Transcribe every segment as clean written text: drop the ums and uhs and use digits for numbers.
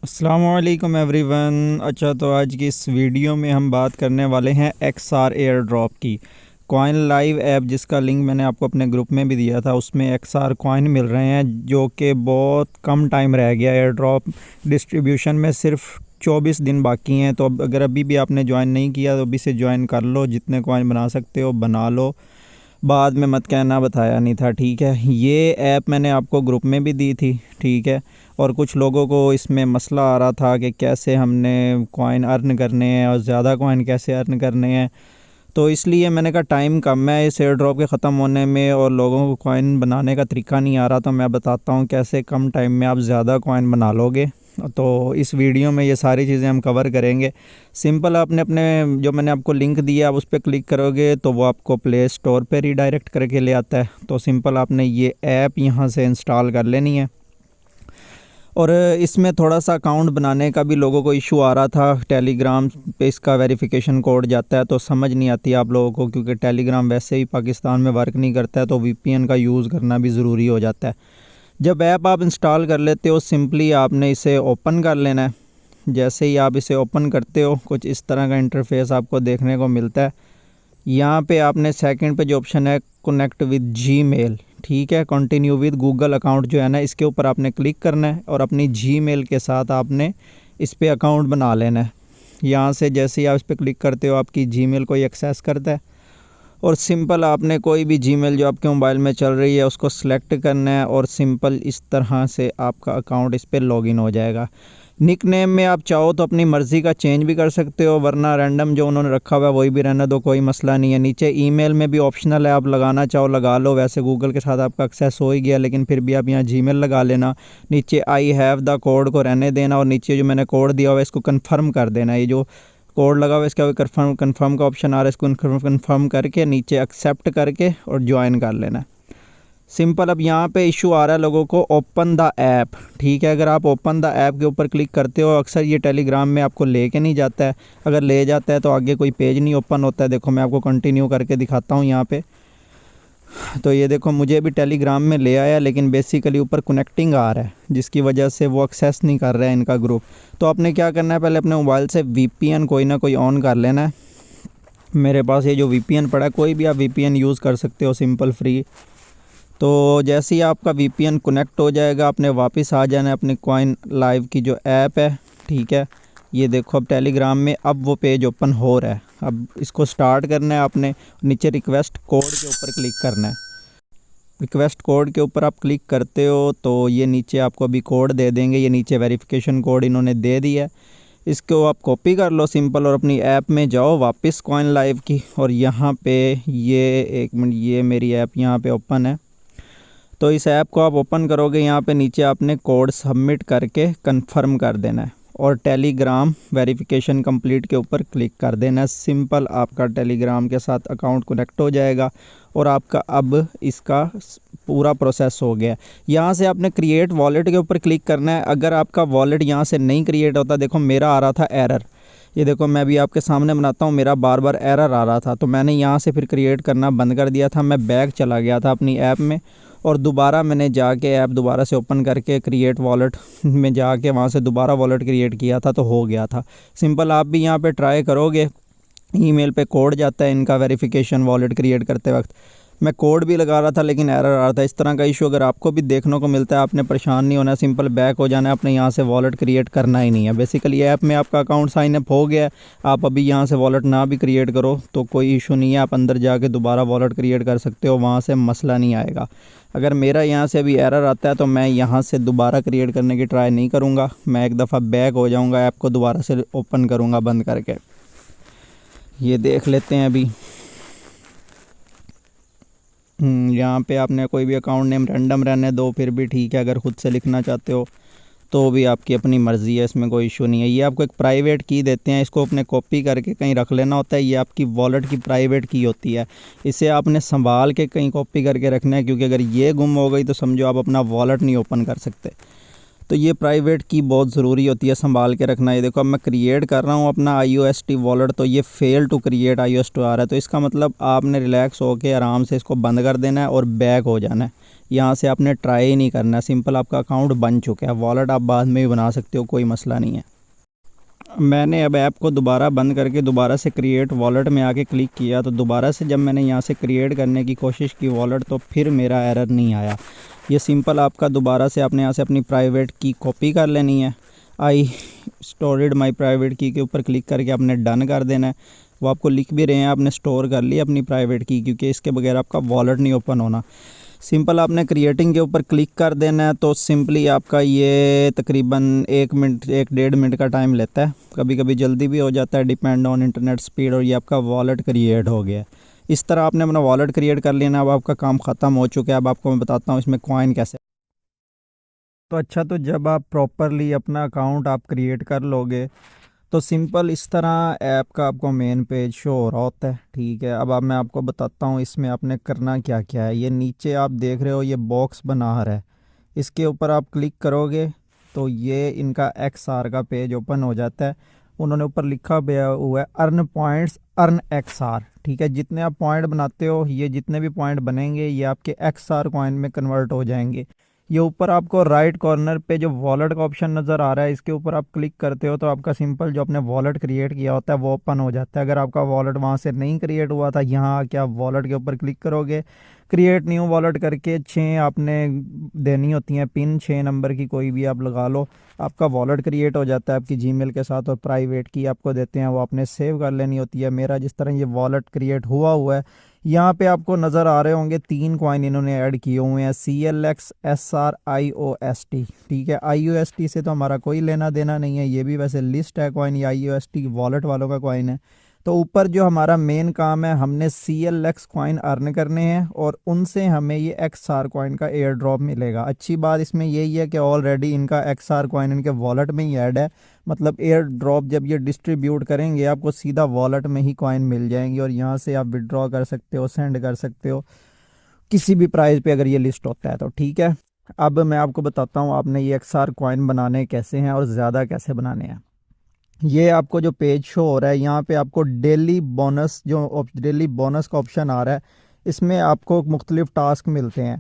अस्सलामुअलैकुम एवरीवन। अच्छा, तो आज की इस वीडियो में हम बात करने वाले हैं XR एयर ड्रॉप की। कॉइन लाइव ऐप, जिसका लिंक मैंने आपको अपने ग्रुप में भी दिया था, उसमें XR कॉइन मिल रहे हैं जो कि बहुत कम टाइम रह गया। एयर ड्रॉप डिस्ट्रीब्यूशन में सिर्फ 24 दिन बाकी हैं। तो अब अगर अभी भी आपने ज्वाइन नहीं किया तो अभी से ज्वाइन कर लो। जितने कॉइन बना सकते हो बना लो, बाद में मत कहना बताया नहीं था, ठीक है। ये ऐप मैंने आपको ग्रुप में भी दी थी, ठीक है। और कुछ लोगों को इसमें मसला आ रहा था कि कैसे हमने कॉइन अर्न करने हैं और ज़्यादा कॉइन कैसे अर्न करने हैं। तो इसलिए मैंने कहा टाइम कम है इस एयर ड्रॉप के ख़त्म होने में और लोगों को कॉइन बनाने का तरीका नहीं आ रहा। तो मैं बताता हूँ कैसे कम टाइम में आप ज़्यादा कॉइन बना लोगे। तो इस वीडियो में ये सारी चीज़ें हम कवर करेंगे। सिंपल, आपने अपने जो मैंने आपको लिंक दिया आप उस पर क्लिक करोगे तो वो आपको प्ले स्टोर पर रीडायरेक्ट करके ले आता है। तो सिंपल आपने ये ऐप यहाँ से इंस्टॉल कर लेनी है। और इसमें थोड़ा सा अकाउंट बनाने का भी लोगों को इशू आ रहा था। टेलीग्राम पे इसका वेरिफिकेशन कोड जाता है तो समझ नहीं आती आप लोगों को, क्योंकि टेलीग्राम वैसे ही पाकिस्तान में वर्क नहीं करता है, तो VPN का यूज़ करना भी ज़रूरी हो जाता है। जब ऐप आप इंस्टॉल कर लेते हो, सिंपली आपने इसे ओपन कर लेना है। जैसे ही आप इसे ओपन करते हो कुछ इस तरह का इंटरफेस आपको देखने को मिलता है। यहाँ पे आपने सेकंड पे जो ऑप्शन है कनेक्ट विद जीमेल, ठीक है, कंटिन्यू विद गूगल अकाउंट जो है ना, इसके ऊपर आपने क्लिक करना है और अपनी जीमेल के साथ आपने इस पे अकाउंट बना लेना है। यहाँ से जैसे ही आप इस पर क्लिक करते हो आपकी जीमेल को ही एक्सेस करता है और सिंपल आपने कोई भी जीमेल जो आपके मोबाइल में चल रही है उसको सिलेक्ट करना है और सिंपल इस तरह से आपका अकाउंट इस पर लॉगिन हो जाएगा। निक नेम में आप चाहो तो अपनी मर्ज़ी का चेंज भी कर सकते हो, वरना रैंडम जो उन्होंने रखा हुआ है वही भी रहने दो, कोई मसला नहीं है। नीचे ईमेल में भी ऑप्शनल है, आप लगाना चाहो लगा लो। वैसे गूगल के साथ आपका एक्सेस हो ही गया, लेकिन फिर भी आप यहाँ जीमेल लगा लेना। नीचे आई हैव द कोड को रहने देना और नीचे जो मैंने कोड दिया हुआ है इसको कन्फर्म कर देना। ये जो कोड लगा हुआ है इसका कन्फर्म का ऑप्शन आ रहा है, इसको कन्फर्म करके नीचे एक्सेप्ट करके और ज्वाइन कर लेना। सिंपल। अब यहाँ पे इशू आ रहा है लोगों को ओपन द ऐप, ठीक है। अगर आप ओपन द ऐप के ऊपर क्लिक करते हो, अक्सर ये टेलीग्राम में आपको लेके नहीं जाता है। अगर ले जाता है तो आगे कोई पेज नहीं ओपन होता है। देखो मैं आपको कंटिन्यू करके दिखाता हूँ यहाँ पे। तो ये देखो मुझे भी टेलीग्राम में ले आया, लेकिन बेसिकली ऊपर कनेक्टिंग आ रहा है जिसकी वजह से वो एक्सेस नहीं कर रहा है इनका ग्रुप। तो आपने क्या करना है, पहले अपने मोबाइल से VPN कोई ना कोई ऑन कर लेना है। मेरे पास ये जो VPN पड़ा है, कोई भी आप VPN यूज़ कर सकते हो, सिंपल फ्री। तो जैसे ही आपका VPN कनेक्ट हो जाएगा आपने वापस आ जाना है अपने कॉइन लाइव की जो ऐप है, ठीक है। ये देखो अब टेलीग्राम में अब वो पेज ओपन हो रहा है। अब इसको स्टार्ट करना है आपने, नीचे रिक्वेस्ट कोड के ऊपर क्लिक करना है। रिक्वेस्ट कोड के ऊपर आप क्लिक करते हो तो ये नीचे आपको अभी कोड दे देंगे। ये नीचे वेरिफिकेशन कोड इन्होंने दे दिया है, इसको आप कॉपी कर लो सिंपल और अपनी ऐप में जाओ वापस कॉइन लाइव की। और यहाँ पे ये एक मिनट, ये मेरी ऐप यहाँ पे ओपन है। तो इस ऐप को आप ओपन करोगे, यहाँ पे नीचे आपने कोड सबमिट करके कंफर्म कर देना है और टेलीग्राम वेरिफिकेशन कंप्लीट के ऊपर क्लिक कर देना है। सिंपल, आपका टेलीग्राम के साथ अकाउंट कनेक्ट हो जाएगा और आपका अब इसका पूरा प्रोसेस हो गया। यहाँ से आपने क्रिएट वॉलेट के ऊपर क्लिक करना है। अगर आपका वॉलेट यहाँ से नहीं क्रिएट होता, देखो मेरा आ रहा था एरर, ये देखो मैं भी आपके सामने बनाता हूँ, मेरा बार बार एरर आ रहा था। तो मैंने यहाँ से फिर क्रिएट करना बंद कर दिया था। मैं बैक चला गया था अपनी ऐप में और दोबारा मैंने जाके ऐप दोबारा से ओपन करके क्रिएट वॉलेट में जाके वहाँ से दोबारा वॉलेट क्रिएट किया था तो हो गया था। सिंपल, आप भी यहाँ पे ट्राई करोगे। ईमेल पे कोड जाता है इनका वेरिफिकेशन वॉलेट क्रिएट करते वक्त। मैं कोड भी लगा रहा था लेकिन एरर आ रहा था। इस तरह का इशू अगर आपको भी देखने को मिलता है, आपने परेशान नहीं होना, सिंपल बैक हो जाना है, अपने यहाँ से वॉलेट क्रिएट करना ही नहीं है। बेसिकली ऐप में आपका अकाउंट साइन अप हो गया है, आप अभी यहाँ से वॉलेट ना भी क्रिएट करो तो कोई इशू नहीं है, आप अंदर जाके दोबारा वॉलेट क्रिएट कर सकते हो, वहाँ से मसला नहीं आएगा। अगर मेरा यहाँ से अभी एरर आता है तो मैं यहाँ से दोबारा क्रिएट करने की ट्राई नहीं करूँगा, मैं एक दफ़ा बैक हो जाऊँगा, ऐप को दोबारा से ओपन करूँगा बंद करके। ये देख लेते हैं अभी। यहाँ पे आपने कोई भी अकाउंट नेम रैंडम रहने दो, फिर भी ठीक है। अगर ख़ुद से लिखना चाहते हो तो भी आपकी अपनी मर्ज़ी है, इसमें कोई इशू नहीं है। ये आपको एक प्राइवेट की देते हैं, इसको अपने कॉपी करके कहीं रख लेना होता है। ये आपकी वॉलेट की प्राइवेट की होती है, इसे आपने संभाल के कहीं कॉपी करके रखना है, क्योंकि अगर ये गुम हो गई तो समझो आप अपना वॉलेट नहीं ओपन कर सकते। तो ये प्राइवेट की बहुत ज़रूरी होती है, संभाल के रखना। ये देखो अब मैं क्रिएट कर रहा हूँ अपना IOST वॉलेट, तो ये फेल टू क्रिएट IOST आ रहा है। तो इसका मतलब आपने रिलैक्स होकर आराम से इसको बंद कर देना है और बैक हो जाना है। यहाँ से आपने ट्राई ही नहीं करना, सिंपल आपका अकाउंट बन चुका है। वॉलेट आप बाद में भी बना सकते हो, कोई मसला नहीं है। मैंने अब ऐप को दोबारा बंद करके दोबारा से क्रिएट वॉलेट में आके क्लिक किया, तो दोबारा से जब मैंने यहाँ से क्रिएट करने की कोशिश की वॉलेट, तो फिर मेरा एरर नहीं आया। ये सिंपल आपका दोबारा से आपने यहाँ से अपनी प्राइवेट की कॉपी कर लेनी है। आई स्टोरेड माई प्राइवेट की के ऊपर क्लिक करके आपने डन कर देना है। वो आपको लिख भी रहे हैं आपने स्टोर कर ली अपनी प्राइवेट की, क्योंकि इसके बगैर आपका वॉलेट नहीं ओपन होना। सिंपल आपने क्रिएटिंग के ऊपर क्लिक कर देना है, तो सिंपली आपका ये तकरीबन 1 मिनट 1-1.5 मिनट का टाइम लेता है। कभी कभी जल्दी भी हो जाता है, डिपेंड ऑन इंटरनेट स्पीड। और ये आपका वॉलेट क्रिएट हो गया है। इस तरह आपने अपना वॉलेट क्रिएट कर लेना। अब आपका काम ख़त्म हो चुका है। अब आपको मैं बताता हूँ इसमें कॉइन कैसे। तो अच्छा, तो जब आप प्रॉपरली अपना अकाउंट आप क्रिएट कर लोगे, तो सिंपल इस तरह ऐप का आपको मेन पेज शो हो रहा होता है। ठीक है, अब मैं आपको बताता हूँ इसमें आपने करना क्या क्या है। ये नीचे आप देख रहे हो ये बॉक्स बना है, इसके ऊपर आप क्लिक करोगे तो ये इनका XR का पेज ओपन हो जाता है। उन्होंने ऊपर लिखा हुआ है अर्न पॉइंट्स अर्न XR। ठीक है, जितने आप पॉइंट बनाते हो, ये जितने भी पॉइंट बनेंगे ये आपके XR कॉइन में कन्वर्ट हो जाएंगे। ये ऊपर आपको राइट कॉर्नर पे जो वॉलेट का ऑप्शन नज़र आ रहा है, इसके ऊपर आप क्लिक करते हो तो आपका सिंपल जो आपने वॉलेट क्रिएट किया होता है वो ओपन हो जाता है। अगर आपका वॉलेट वहाँ से नहीं क्रिएट हुआ था, यहाँ आके आप वॉलेट के ऊपर क्लिक करोगे, क्रिएट न्यू वॉलेट करके 6 आपने देनी होती हैं पिन, 6 नंबर की कोई भी आप लगा लो, आपका वॉलेट क्रिएट हो जाता है आपकी जीमेल के साथ। और प्राइवेट की आपको देते हैं, वो आपने सेव कर लेनी होती है। मेरा जिस तरह ये वॉलेट क्रिएट हुआ है, यहाँ पे आपको नज़र आ रहे होंगे 3 कॉइन इन्होंने ऐड किए हुए हैं, CLX SR IOST। ठीक है, IOST से तो हमारा कोई लेना देना नहीं है, ये भी वैसे लिस्ट है कॉइन, ये IOST वॉलेट वालों का कॉइन है। तो ऊपर जो हमारा मेन काम है, हमने CLX कॉइन अर्न करने हैं और उनसे हमें ये XR कॉइन का एयर ड्रॉप मिलेगा। अच्छी बात इसमें यही है कि ऑलरेडी इनका XR कॉइन इनके वॉलेट में ही ऐड है, मतलब एयर ड्रॉप जब ये डिस्ट्रीब्यूट करेंगे आपको सीधा वॉलेट में ही कॉइन मिल जाएंगी और यहाँ से आप विड्रॉ कर सकते हो, सेंड कर सकते हो किसी भी प्राइस पे, अगर ये लिस्ट होता है तो। ठीक है, अब मैं आपको बताता हूँ आपने ये XR कॉइन बनाने कैसे हैं और ज़्यादा कैसे बनाने हैं। ये आपको जो पेज शो हो रहा है, यहाँ पे आपको डेली बोनस का ऑप्शन आ रहा है। इसमें आपको मुख्तलिफ टास्क मिलते हैं।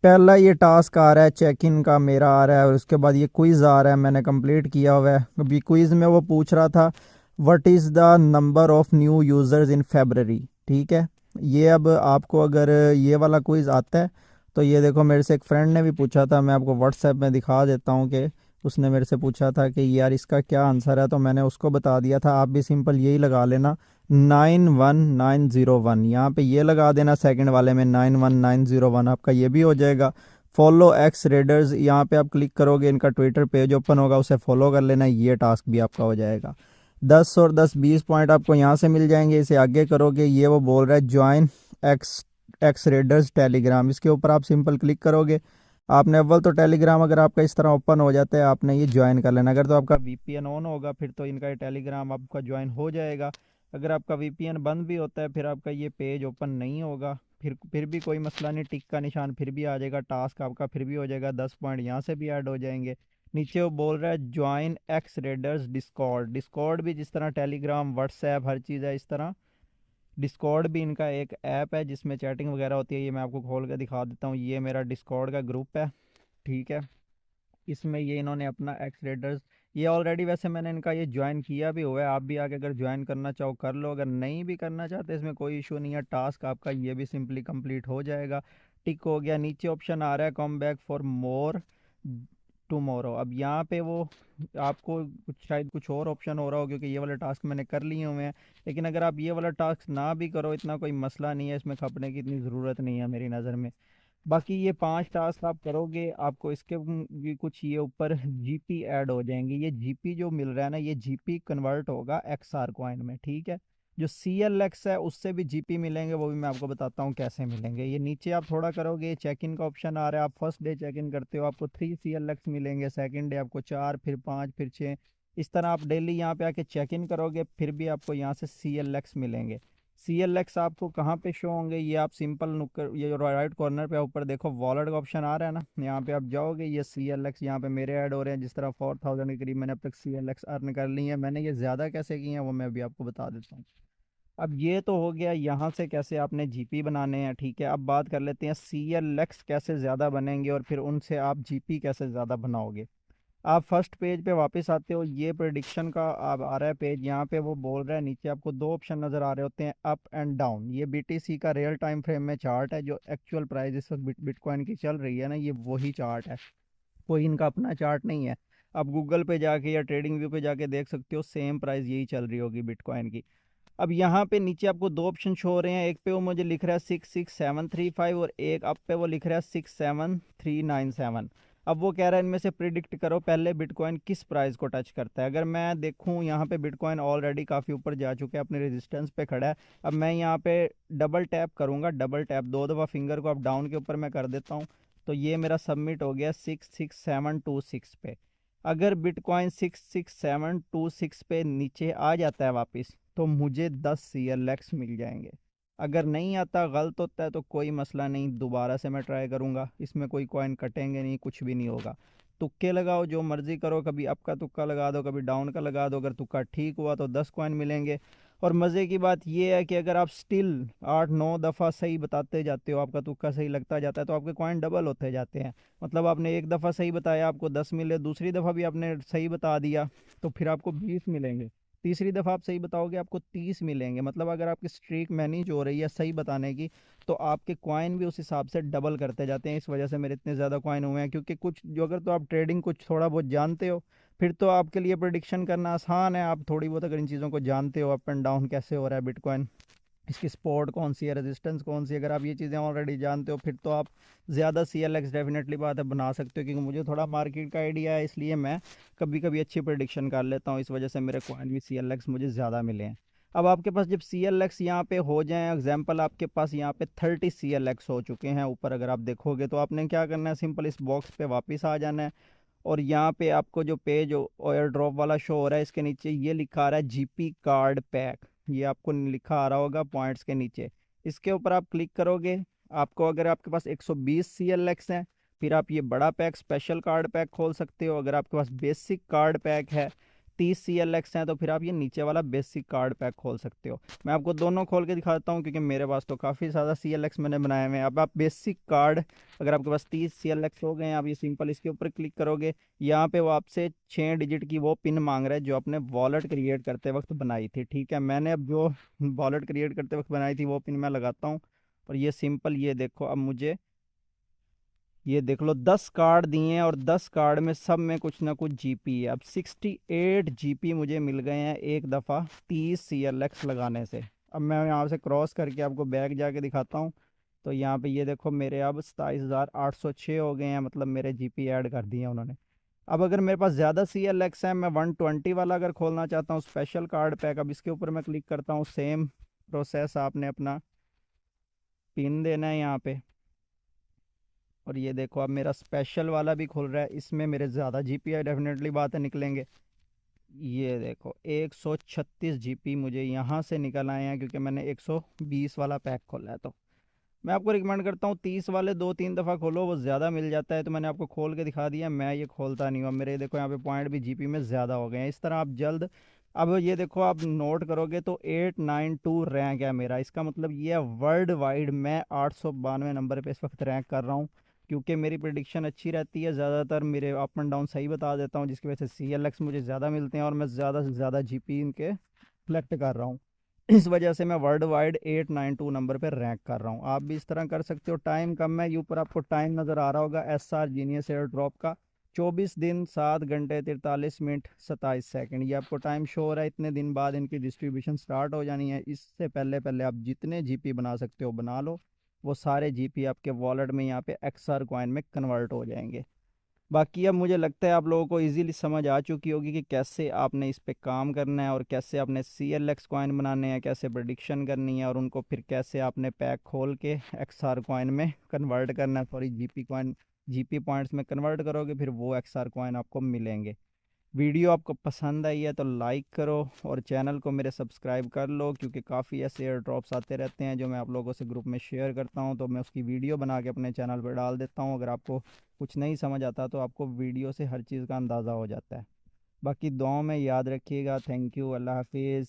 पहला ये टास्क आ रहा है चेक इन का, मेरा आ रहा है, और उसके बाद ये क्विज़ आ रहा है, मैंने कंप्लीट किया हुआ है। अभी क्विज़ में वो पूछ रहा था what is the number of new users in February. ठीक है, ये अब आपको अगर ये वाला क्विज़ आता है तो ये देखो, मेरे से एक फ्रेंड ने भी पूछा था, मैं आपको व्हाट्सएप में दिखा देता हूँ कि उसने मेरे से पूछा था कि यार इसका क्या आंसर है, तो मैंने उसको बता दिया था। आप भी सिंपल यही लगा लेना 91901, यहाँ पे ये लगा देना सेकंड वाले में 91901, आपका ये भी हो जाएगा। फॉलो एक्स रेडर्स, यहाँ पे आप क्लिक करोगे इनका ट्विटर पेज ओपन होगा, उसे फॉलो कर लेना, ये टास्क भी आपका हो जाएगा। 10 और 10 20 पॉइंट आपको यहाँ से मिल जाएंगे। इसे आगे करोगे, ये वो बोल रहा है join x x readers Telegram, इसके ऊपर आप सिंपल क्लिक करोगे। आपने अव्वल तो टेलीग्राम अगर आपका इस तरह ओपन हो जाता है, आपने ये ज्वाइन कर लेना। अगर तो आपका VPN ऑन होगा फिर तो इनका ये टेलीग्राम आपका ज्वाइन हो जाएगा। अगर आपका VPN बंद भी होता है फिर आपका ये पेज ओपन नहीं होगा, फिर भी कोई मसला नहीं, टिक का निशान फिर भी आ जाएगा, टास्क आपका फिर भी हो जाएगा, 10 पॉइंट यहाँ से भी ऐड हो जाएंगे। नीचे वो बोल रहा है join x readers Discord. Discord भी जिस तरह टेलीग्राम व्हाट्सएप हर चीज़ है, इस तरह डिस्कॉर्ड भी इनका एक ऐप है जिसमें चैटिंग वगैरह होती है। ये मैं आपको खोल कर दिखा देता हूँ, ये मेरा डिस्कॉर्ड का ग्रुप है। ठीक है, इसमें ये इन्होंने अपना एक्स रेडर्स, ये ऑलरेडी वैसे मैंने इनका ये ज्वाइन किया भी हुआ है। आप भी आके अगर ज्वाइन करना चाहो कर लो, अगर नहीं भी करना चाहते इसमें कोई इशू नहीं है। टास्क आपका ये भी सिंपली कंप्लीट हो जाएगा, टिक हो गया। नीचे ऑप्शन आ रहा है come back for more tomorrow. अब यहाँ पे वो आपको शायद कुछ और ऑप्शन हो रहा हो, क्योंकि ये वाले टास्क मैंने कर लिए हुए हैं। लेकिन अगर आप ये वाला टास्क ना भी करो, इतना कोई मसला नहीं है, इसमें खपने की इतनी ज़रूरत नहीं है मेरी नज़र में। बाकी ये 5 टास्क आप करोगे, आपको इसके भी कुछ ये ऊपर GP ऐड हो जाएंगे। ये GP जो मिल रहा है ना, ये GP कन्वर्ट होगा XR कॉइन में। ठीक है, जो CLX है उससे भी GP मिलेंगे, वो भी मैं आपको बताता हूँ कैसे मिलेंगे। ये नीचे आप थोड़ा करोगे, चेक इन का ऑप्शन आ रहा है। आप फर्स्ट डे चेक इन करते हो आपको 3 CLX मिलेंगे, सेकेंड डे आपको 4, फिर 5, फिर 6। इस तरह आप डेली यहाँ पे आके चेक इन करोगे, फिर भी आपको यहाँ से CLX मिलेंगे। CLX आपको कहाँ पे शो होंगे, ये आप सिंपल नुक्कर, ये जो राइट कॉर्नर पे ऊपर देखो वॉलेट का ऑप्शन आ रहा है ना, यहाँ पे आप जाओगे, ये CLX यहाँ पे मेरे ऐड हो रहे हैं। जिस तरह 4000 के करीब मैंने अब तक CLX अर्न कर ली है। मैंने ये ज़्यादा कैसे किए हैं वो मैं अभी आपको बता देता हूँ। अब ये तो हो गया यहाँ से कैसे आपने जीपी बनाने हैं, ठीक है। अब बात कर लेते हैं सीएलएक्स कैसे ज़्यादा बनेंगे और फिर उनसे आप जीपी कैसे ज़्यादा बनाओगे। आप फर्स्ट पेज पे वापस आते हो, ये प्रेडिक्शन का आप आ रहा है पेज, यहाँ पे वो बोल रहा है, नीचे आपको दो ऑप्शन नज़र आ रहे होते हैं, अप एंड डाउन। ये बीटीसी का रियल टाइम फ्रेम में चार्ट है, जो एक्चुअल प्राइस इस वक्त बिटकॉइन की चल रही है ना, ये वही चार्ट है, कोई इनका अपना चार्ट नहीं है। आप गूगल पे जाके या ट्रेडिंग व्यू पे जाके देख सकते हो, सेम प्राइस यही चल रही होगी बिटकॉइन की। अब यहाँ पे नीचे आपको दो ऑप्शन शो हो रहे हैं, एक पे वो मुझे लिख रहा है 66735 और एक अप पे वो लिख रहा है 67397। अब वो कह रहा है इनमें से प्रिडिक्ट करो पहले बिटकॉइन किस प्राइस को टच करता है। अगर मैं देखूँ यहाँ पे बिटकॉइन ऑलरेडी काफ़ी ऊपर जा चुका है, अपने रेजिस्टेंस पे खड़ा है। अब मैं यहाँ पे डबल टैप करूँगा, डबल टैप दो दफ़ा फिंगर को अप डाउन के ऊपर मैं कर देता हूँ, तो ये मेरा सबमिट हो गया 66726 पे। अगर बिटकॉइन 66726 पे नीचे आ जाता है वापस, तो मुझे 10 CLX मिल जाएंगे। अगर नहीं आता, गलत होता है, तो कोई मसला नहीं, दोबारा से मैं ट्राई करूँगा, इसमें कोई कॉइन कटेंगे नहीं, कुछ भी नहीं होगा। तुक्के लगाओ, जो मर्ज़ी करो, कभी अप का तुक्का लगा दो, कभी डाउन का लगा दो, अगर तुक्का ठीक हुआ तो 10 कॉइन मिलेंगे। और मज़े की बात यह है कि अगर आप स्टिल 8-9 दफ़ा सही बताते जाते हो, आपका तुक्का सही लगता जाता है, तो आपके कॉइन डबल होते जाते हैं। मतलब आपने एक दफ़ा सही बताया, आपको 10 मिले, दूसरी दफ़ा भी आपने सही बता दिया तो फिर आपको 20 मिलेंगे, तीसरी दफ़ा आप सही बताओगे आपको 30 मिलेंगे। मतलब अगर आपकी स्ट्रीक मैनेज हो रही है सही बताने की, तो आपके कॉइन भी उस हिसाब से डबल करते जाते हैं। इस वजह से मेरे इतने ज़्यादा कॉइन हुए हैं, क्योंकि कुछ जो, अगर तो आप ट्रेडिंग कुछ थोड़ा बहुत जानते हो, फिर तो आपके लिए प्रिडिक्शन करना आसान है। आप थोड़ी बहुत अगर इन चीज़ों को जानते हो, अप एंड डाउन कैसे हो रहा है बिटकॉइन, इसकी सपोर्ट कौन सी है, रेजिस्टेंस कौन सी है, अगर आप ये चीज़ें ऑलरेडी जानते हो, फिर तो आप ज़्यादा CLX डेफिनेटली बात है बना सकते हो। क्योंकि मुझे थोड़ा मार्केट का आइडिया है, इसलिए मैं कभी कभी अच्छी प्रेडिक्शन कर लेता हूँ, इस वजह से मेरे कॉइन भी CLX मुझे ज़्यादा मिले हैं। अब आपके पास जब CLX यहाँ पे हो जाए, एग्जाम्पल आपके पास यहाँ पे 30 CLX हो चुके हैं ऊपर, अगर आप देखोगे, तो आपने क्या करना है, सिंपल इस बॉक्स पे वापस आ जाना है। और यहाँ पे आपको जो पेज एयर ड्रॉप वाला शो हो रहा है, इसके नीचे ये लिखा आ रहा है जीपी कार्ड पैक, ये आपको लिखा आ रहा होगा पॉइंट्स के नीचे। इसके ऊपर आप क्लिक करोगे, आपको अगर आपके पास 120 CLX है, फिर आप ये बड़ा पैक स्पेशल कार्ड पैक खोल सकते हो। अगर आपके पास बेसिक कार्ड पैक है, 30 CLX हैं, तो फिर आप ये नीचे वाला बेसिक कार्ड पैक खोल सकते हो। मैं आपको दोनों खोल के दिखाता हूँ, क्योंकि मेरे पास तो काफ़ी ज़्यादा CLX मैंने बनाए हुए हैं। अब आप बेसिक कार्ड, अगर आपके पास 30 CLX हो गए हैं, आप ये सिंपल इसके ऊपर क्लिक करोगे, यहाँ पे वो आपसे 6 डिजिट की वो पिन मांग रहा है जो आपने वॉलेट क्रिएट करते वक्त बनाई थी, ठीक है। मैंने अब जो वॉलेट क्रिएट करते वक्त बनाई थी वो पिन मैं लगाता हूँ, और ये सिंपल, ये देखो, अब मुझे ये देख लो 10 कार्ड दिए हैं, और 10 कार्ड में सब में कुछ ना कुछ जीपी है। अब 68 जीपी मुझे मिल गए हैं एक दफ़ा 30 CLX लगाने से। अब मैं यहाँ से क्रॉस करके आपको बैक जाके दिखाता हूँ, तो यहाँ पे ये देखो मेरे अब 27,806 हो गए हैं, मतलब मेरे जीपी ऐड कर दिए हैं उन्होंने। अब अगर मेरे पास ज़्यादा CLX है, मैं 120 वाला अगर खोलना चाहता हूँ स्पेशल कार्ड पैक, अब इसके ऊपर मैं क्लिक करता हूँ, सेम प्रोसेस, आपने अपना पिन देना है यहाँ पे। और ये देखो अब मेरा स्पेशल वाला भी खुल रहा है, इसमें मेरे ज़्यादा जीपी डेफिनेटली बात है निकलेंगे। ये देखो 136 जीपी मुझे यहाँ से निकल आए हैं, क्योंकि मैंने 120 वाला पैक खोला है। तो मैं आपको रिकमेंड करता हूँ 30 वाले 2-3 दफ़ा खोलो, वो ज़्यादा मिल जाता है। तो मैंने आपको खोल के दिखा दिया, मैं ये खोलता नहीं हूँ। अब मेरे देखो यहाँ पे पॉइंट भी जीपी में ज़्यादा हो गए हैं, इस तरह आप जल्द, अब ये देखो आप नोट करोगे तो 892 रैंक है मेरा। इसका मतलब ये है वर्ल्ड वाइड मैं 892 नंबर पे इस वक्त रैंक कर रहा हूँ, क्योंकि मेरी प्रिडिक्शन अच्छी रहती है, ज़्यादातर मेरे अप एंड डाउन सही बता देता हूँ, जिसकी वजह से CLX मुझे ज़्यादा मिलते हैं, और मैं ज़्यादा से ज़्यादा जीपी इनके कलेक्ट कर रहा हूँ। इस वजह से मैं वर्ल्ड वाइड 892 नंबर पर रैंक कर रहा हूँ। आप भी इस तरह कर सकते हो। टाइम कम है, ये ऊपर आपको टाइम नज़र आ रहा होगा SR जीनियस एयर ड्रॉप का, 24 दिन 7 घंटे 43 मिनट 27 सेकंड, ये आपको टाइम शो हो रहा है। इतने दिन बाद इनकी डिस्ट्रीब्यूशन स्टार्ट हो जानी है। इससे पहले पहले आप जितने जीपी बना सकते हो बना लो, वो सारे जीपी आपके वॉलेट में यहाँ पे XR कॉइन में कन्वर्ट हो जाएंगे। बाकी अब मुझे लगता है आप लोगों को इजीली समझ आ चुकी होगी कि कैसे आपने इस पे काम करना है, और कैसे आपने CLX कॉइन बनाने हैं, कैसे प्रेडिक्शन करनी है, और उनको फिर कैसे आपने पैक खोल के XR कॉइन में कन्वर्ट करना है, sorry GP coin, GP points में कन्वर्ट करोगे, फिर वो XR कॉइन आपको मिलेंगे। वीडियो आपको पसंद आई है तो लाइक करो, और चैनल को मेरे सब्सक्राइब कर लो, क्योंकि काफ़ी ऐसे एयर ड्रॉप्स आते रहते हैं जो मैं आप लोगों से ग्रुप में शेयर करता हूं, तो मैं उसकी वीडियो बना के अपने चैनल पर डाल देता हूं। अगर आपको कुछ नहीं समझ आता तो आपको वीडियो से हर चीज़ का अंदाज़ा हो जाता है। बाकी दुआओं में याद रखिएगा। थैंक यू, अल्लाह हाफिज़।